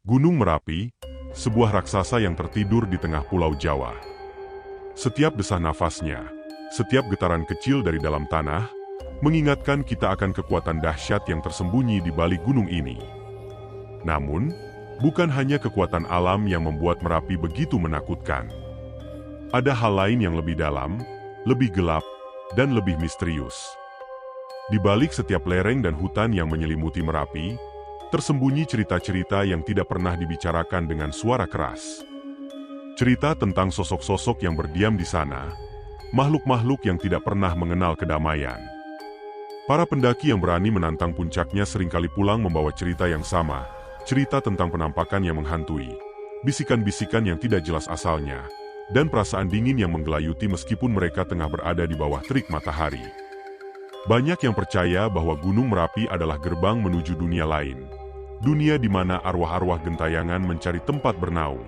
Gunung Merapi, sebuah raksasa yang tertidur di tengah Pulau Jawa. Setiap desah nafasnya, setiap getaran kecil dari dalam tanah, mengingatkan kita akan kekuatan dahsyat yang tersembunyi di balik gunung ini. Namun, bukan hanya kekuatan alam yang membuat Merapi begitu menakutkan. Ada hal lain yang lebih dalam, lebih gelap, dan lebih misterius. Di balik setiap lereng dan hutan yang menyelimuti Merapi, tersembunyi cerita-cerita yang tidak pernah dibicarakan dengan suara keras. Cerita tentang sosok-sosok yang berdiam di sana, makhluk-makhluk yang tidak pernah mengenal kedamaian. Para pendaki yang berani menantang puncaknya seringkali pulang membawa cerita yang sama, cerita tentang penampakan yang menghantui, bisikan-bisikan yang tidak jelas asalnya, dan perasaan dingin yang menggelayuti meskipun mereka tengah berada di bawah terik matahari. Banyak yang percaya bahwa Gunung Merapi adalah gerbang menuju dunia lain, dunia di mana arwah-arwah gentayangan mencari tempat bernaung.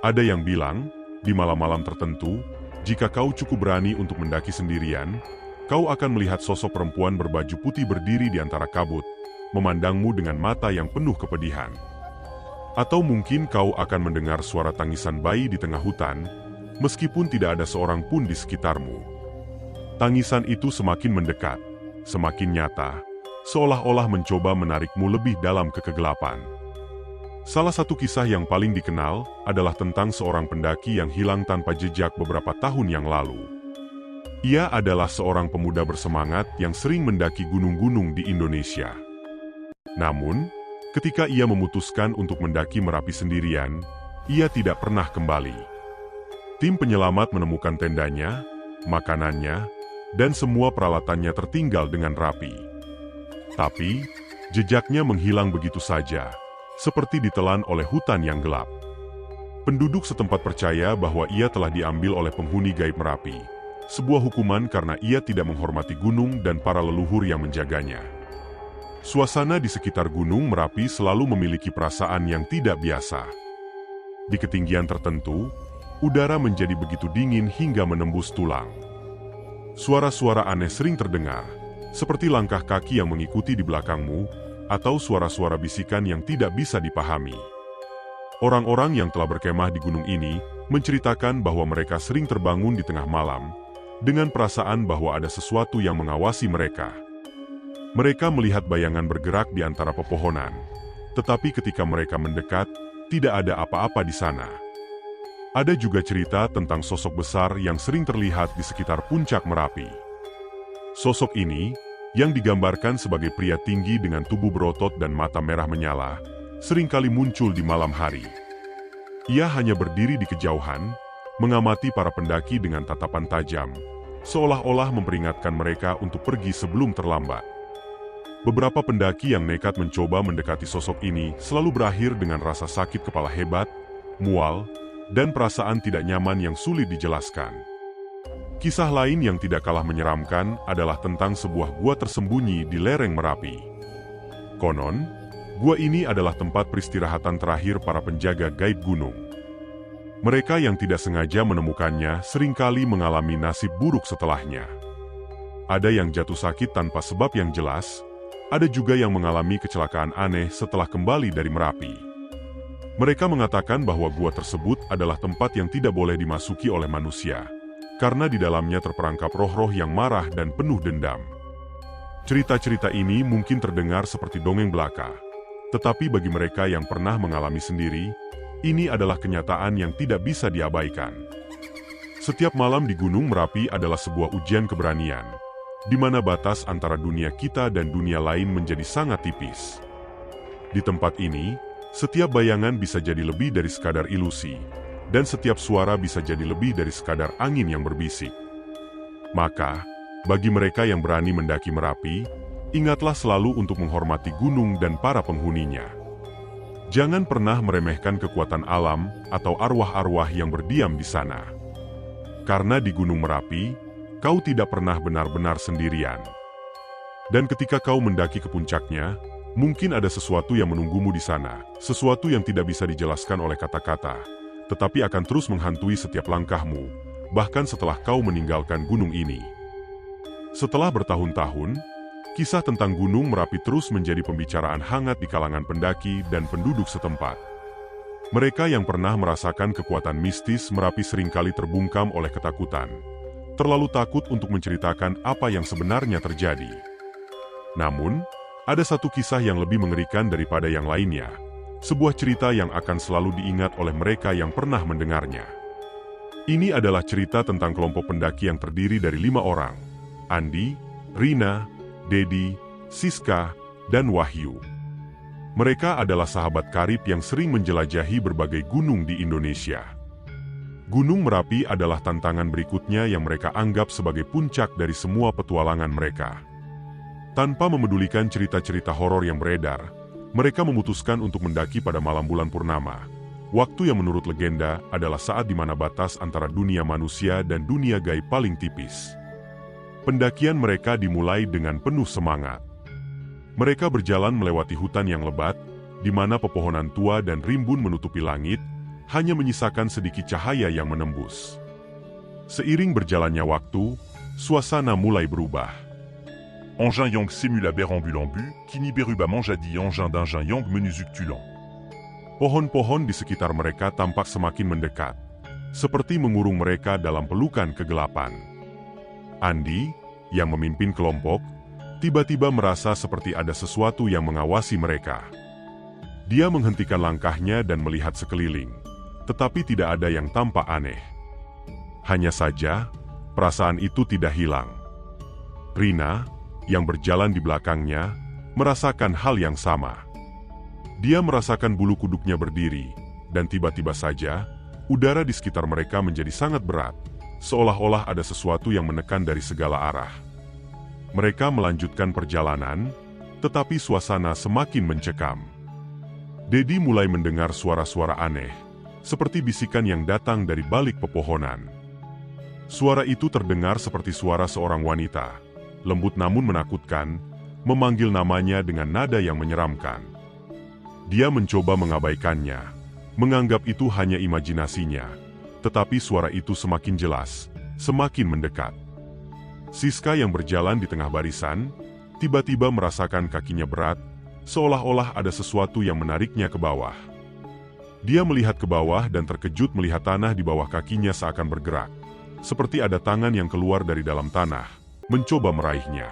Ada yang bilang, di malam-malam tertentu, jika kau cukup berani untuk mendaki sendirian, kau akan melihat sosok perempuan berbaju putih berdiri di antara kabut, memandangmu dengan mata yang penuh kepedihan. Atau mungkin kau akan mendengar suara tangisan bayi di tengah hutan, meskipun tidak ada seorang pun di sekitarmu. Tangisan itu semakin mendekat, semakin nyata, seolah-olah mencoba menarikmu lebih dalam ke kegelapan. Salah satu kisah yang paling dikenal adalah tentang seorang pendaki yang hilang tanpa jejak beberapa tahun yang lalu. Ia adalah seorang pemuda bersemangat yang sering mendaki gunung-gunung di Indonesia. Namun, ketika ia memutuskan untuk mendaki Merapi sendirian, ia tidak pernah kembali. Tim penyelamat menemukan tendanya, makanannya, dan semua peralatannya tertinggal dengan rapi. Tapi, jejaknya menghilang begitu saja, seperti ditelan oleh hutan yang gelap. Penduduk setempat percaya bahwa ia telah diambil oleh penghuni gaib Merapi, sebuah hukuman karena ia tidak menghormati gunung dan para leluhur yang menjaganya. Suasana di sekitar Gunung Merapi selalu memiliki perasaan yang tidak biasa. Di ketinggian tertentu, udara menjadi begitu dingin hingga menembus tulang. Suara-suara aneh sering terdengar, seperti langkah kaki yang mengikuti di belakangmu, atau suara-suara bisikan yang tidak bisa dipahami. Orang-orang yang telah berkemah di gunung ini menceritakan bahwa mereka sering terbangun di tengah malam, dengan perasaan bahwa ada sesuatu yang mengawasi mereka. Mereka melihat bayangan bergerak di antara pepohonan, tetapi ketika mereka mendekat, tidak ada apa-apa di sana. Ada juga cerita tentang sosok besar yang sering terlihat di sekitar puncak Merapi. Sosok ini, yang digambarkan sebagai pria tinggi dengan tubuh berotot dan mata merah menyala, seringkali muncul di malam hari. Ia hanya berdiri di kejauhan, mengamati para pendaki dengan tatapan tajam, seolah-olah memperingatkan mereka untuk pergi sebelum terlambat. Beberapa pendaki yang nekat mencoba mendekati sosok ini selalu berakhir dengan rasa sakit kepala hebat, mual, dan perasaan tidak nyaman yang sulit dijelaskan. Kisah lain yang tidak kalah menyeramkan adalah tentang sebuah gua tersembunyi di lereng Merapi. Konon, gua ini adalah tempat peristirahatan terakhir para penjaga gaib gunung. Mereka yang tidak sengaja menemukannya seringkali mengalami nasib buruk setelahnya. Ada yang jatuh sakit tanpa sebab yang jelas, ada juga yang mengalami kecelakaan aneh setelah kembali dari Merapi. Mereka mengatakan bahwa gua tersebut adalah tempat yang tidak boleh dimasuki oleh manusia, karena di dalamnya terperangkap roh-roh yang marah dan penuh dendam. Cerita-cerita ini mungkin terdengar seperti dongeng belaka, tetapi bagi mereka yang pernah mengalami sendiri, ini adalah kenyataan yang tidak bisa diabaikan. Setiap malam di Gunung Merapi adalah sebuah ujian keberanian, di mana batas antara dunia kita dan dunia lain menjadi sangat tipis. Di tempat ini, setiap bayangan bisa jadi lebih dari sekadar ilusi, dan setiap suara bisa jadi lebih dari sekadar angin yang berbisik. Maka, bagi mereka yang berani mendaki Merapi, ingatlah selalu untuk menghormati gunung dan para penghuninya. Jangan pernah meremehkan kekuatan alam atau arwah-arwah yang berdiam di sana. Karena di Gunung Merapi, kau tidak pernah benar-benar sendirian. Dan ketika kau mendaki ke puncaknya, mungkin ada sesuatu yang menunggumu di sana, sesuatu yang tidak bisa dijelaskan oleh kata-kata, tetapi akan terus menghantui setiap langkahmu, bahkan setelah kau meninggalkan gunung ini. Setelah bertahun-tahun, Kisah tentang Gunung Merapi terus menjadi pembicaraan hangat di kalangan pendaki dan penduduk setempat. Mereka yang pernah merasakan kekuatan mistis Merapi seringkali terbungkam oleh ketakutan. Terlalu takut untuk menceritakan apa yang sebenarnya terjadi. Namun, ada satu kisah yang lebih mengerikan daripada yang lainnya. Sebuah cerita yang akan selalu diingat oleh mereka yang pernah mendengarnya. Ini adalah cerita tentang kelompok pendaki yang terdiri dari 5 orang. Andi, Rina, Dedi, Siska, dan Wahyu. Mereka adalah sahabat karib yang sering menjelajahi berbagai gunung di Indonesia. Gunung Merapi adalah tantangan berikutnya yang mereka anggap sebagai puncak dari semua petualangan mereka. Tanpa memedulikan cerita-cerita horor yang beredar, mereka memutuskan untuk mendaki pada malam bulan purnama. Waktu yang menurut legenda adalah saat di mana batas antara dunia manusia dan dunia gaib paling tipis. Pendakian mereka dimulai dengan penuh semangat. Mereka berjalan melewati hutan yang lebat, di mana pepohonan tua dan rimbun menutupi langit, hanya menyisakan sedikit cahaya yang menembus. Seiring berjalannya waktu, suasana mulai berubah. Engin yang simula berambulambu, kini beruba menjadi engin d'engin yang menuzuctulant. Pohon-pohon di sekitar mereka tampak semakin mendekat, seperti mengurung mereka dalam pelukan kegelapan. Andi, yang memimpin kelompok, tiba-tiba merasa seperti ada sesuatu yang mengawasi mereka. Dia menghentikan langkahnya dan melihat sekeliling, tetapi tidak ada yang tampak aneh. Hanya saja, perasaan itu tidak hilang. Rina, yang berjalan di belakangnya, merasakan hal yang sama. Dia merasakan bulu kuduknya berdiri, dan tiba-tiba saja, udara di sekitar mereka menjadi sangat berat, seolah-olah ada sesuatu yang menekan dari segala arah. Mereka melanjutkan perjalanan, tetapi suasana semakin mencekam. Dedi mulai mendengar suara-suara aneh, seperti bisikan yang datang dari balik pepohonan. Suara itu terdengar seperti suara seorang wanita, lembut namun menakutkan, memanggil namanya dengan nada yang menyeramkan. Dia mencoba mengabaikannya, menganggap itu hanya imajinasinya, tetapi suara itu semakin jelas, semakin mendekat. Siska yang berjalan di tengah barisan, tiba-tiba merasakan kakinya berat, seolah-olah ada sesuatu yang menariknya ke bawah. Dia melihat ke bawah dan terkejut melihat tanah di bawah kakinya seakan bergerak, seperti ada tangan yang keluar dari dalam tanah, mencoba meraihnya.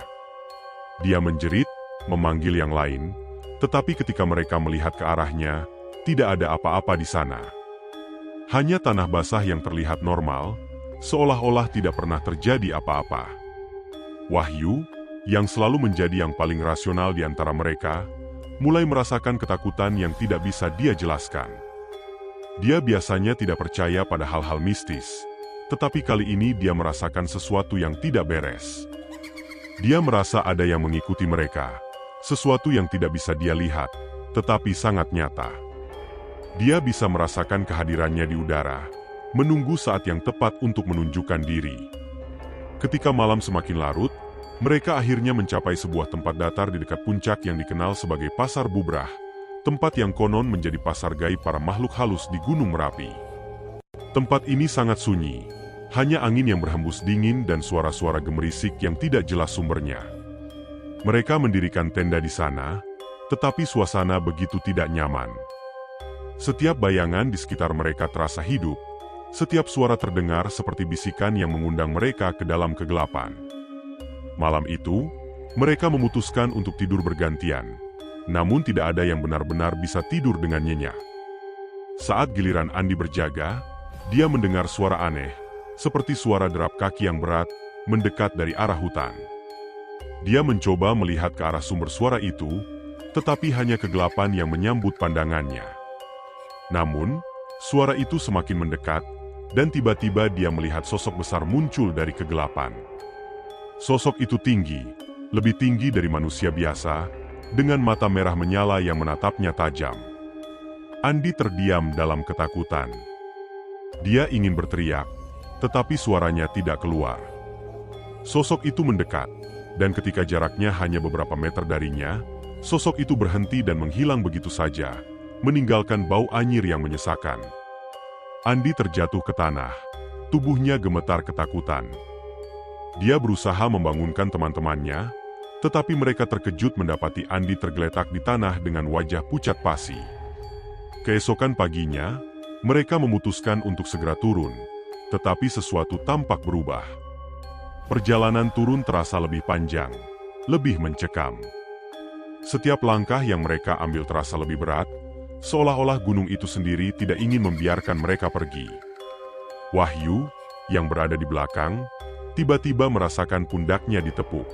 Dia menjerit, memanggil yang lain, tetapi ketika mereka melihat ke arahnya, tidak ada apa-apa di sana. Hanya tanah basah yang terlihat normal, seolah-olah tidak pernah terjadi apa-apa. Wahyu, yang selalu menjadi yang paling rasional di antara mereka, mulai merasakan ketakutan yang tidak bisa dia jelaskan. Dia biasanya tidak percaya pada hal-hal mistis, tetapi kali ini dia merasakan sesuatu yang tidak beres. Dia merasa ada yang mengikuti mereka, sesuatu yang tidak bisa dia lihat, tetapi sangat nyata. Dia bisa merasakan kehadirannya di udara, menunggu saat yang tepat untuk menunjukkan diri. Ketika malam semakin larut, mereka akhirnya mencapai sebuah tempat datar di dekat puncak yang dikenal sebagai Pasar Bubrah, tempat yang konon menjadi pasar gaib para makhluk halus di Gunung Merapi. Tempat ini sangat sunyi, hanya angin yang berhembus dingin dan suara-suara gemerisik yang tidak jelas sumbernya. Mereka mendirikan tenda di sana, tetapi suasana begitu tidak nyaman. Setiap bayangan di sekitar mereka terasa hidup, setiap suara terdengar seperti bisikan yang mengundang mereka ke dalam kegelapan. Malam itu, mereka memutuskan untuk tidur bergantian, namun tidak ada yang benar-benar bisa tidur dengan nyenyak. Saat giliran Andi berjaga, dia mendengar suara aneh, seperti suara derap kaki yang berat, mendekat dari arah hutan. Dia mencoba melihat ke arah sumber suara itu, tetapi hanya kegelapan yang menyambut pandangannya. Namun, suara itu semakin mendekat, dan tiba-tiba dia melihat sosok besar muncul dari kegelapan. Sosok itu tinggi, lebih tinggi dari manusia biasa, dengan mata merah menyala yang menatapnya tajam. Andi terdiam dalam ketakutan. Dia ingin berteriak, tetapi suaranya tidak keluar. Sosok itu mendekat, dan ketika jaraknya hanya beberapa meter darinya, sosok itu berhenti dan menghilang begitu saja, meninggalkan bau anyir yang menyesakan. Andi terjatuh ke tanah, tubuhnya gemetar ketakutan. Dia berusaha membangunkan teman-temannya, Tetapi mereka terkejut mendapati Andi tergeletak di tanah dengan wajah pucat pasi. Keesokan paginya, mereka memutuskan untuk segera turun, tetapi sesuatu tampak berubah. Perjalanan turun terasa lebih panjang, lebih mencekam. Setiap langkah yang mereka ambil terasa lebih berat, seolah-olah gunung itu sendiri tidak ingin membiarkan mereka pergi. Wahyu, yang berada di belakang, tiba-tiba merasakan pundaknya ditepuk.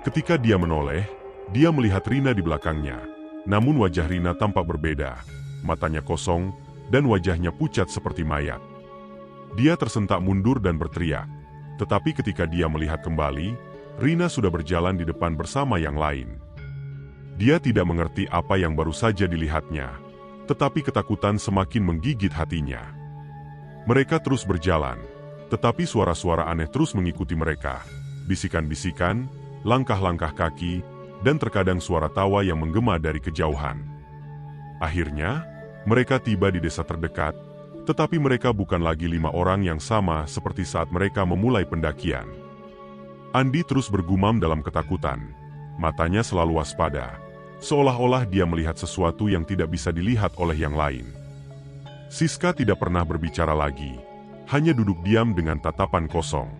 Ketika dia menoleh, dia melihat Rina di belakangnya. Namun wajah Rina tampak berbeda, matanya kosong, dan wajahnya pucat seperti mayat. Dia tersentak mundur dan berteriak. Tetapi ketika dia melihat kembali, Rina sudah berjalan di depan bersama yang lain. Dia tidak mengerti apa yang baru saja dilihatnya, tetapi ketakutan semakin menggigit hatinya. Mereka terus berjalan, tetapi suara-suara aneh terus mengikuti mereka. Bisikan-bisikan, langkah-langkah kaki, dan terkadang suara tawa yang menggema dari kejauhan. Akhirnya, mereka tiba di desa terdekat, tetapi mereka bukan lagi 5 orang yang sama seperti saat mereka memulai pendakian. Andi terus bergumam dalam ketakutan. Matanya selalu waspada, seolah-olah dia melihat sesuatu yang tidak bisa dilihat oleh yang lain. Siska tidak pernah berbicara lagi, hanya duduk diam dengan tatapan kosong.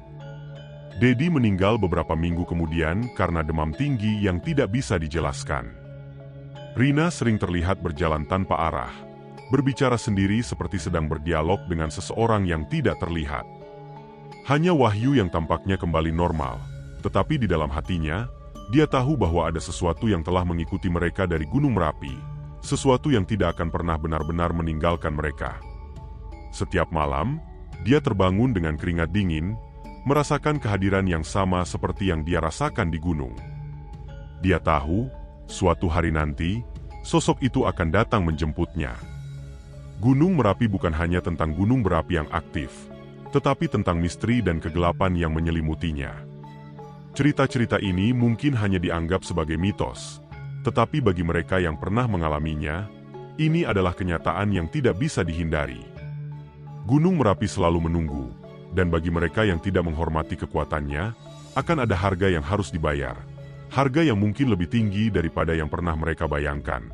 Dedi meninggal beberapa minggu kemudian karena demam tinggi yang tidak bisa dijelaskan. Rina sering terlihat berjalan tanpa arah, berbicara sendiri seperti sedang berdialog dengan seseorang yang tidak terlihat. Hanya Wahyu yang tampaknya kembali normal, tetapi di dalam hatinya, dia tahu bahwa ada sesuatu yang telah mengikuti mereka dari Gunung Merapi, sesuatu yang tidak akan pernah benar-benar meninggalkan mereka. Setiap malam, dia terbangun dengan keringat dingin, merasakan kehadiran yang sama seperti yang dia rasakan di gunung. Dia tahu, suatu hari nanti, sosok itu akan datang menjemputnya. Gunung Merapi bukan hanya tentang gunung berapi yang aktif, tetapi tentang misteri dan kegelapan yang menyelimutinya. Cerita-cerita ini mungkin hanya dianggap sebagai mitos, tetapi bagi mereka yang pernah mengalaminya, ini adalah kenyataan yang tidak bisa dihindari. Gunung Merapi selalu menunggu, dan bagi mereka yang tidak menghormati kekuatannya, akan ada harga yang harus dibayar. Harga yang mungkin lebih tinggi daripada yang pernah mereka bayangkan.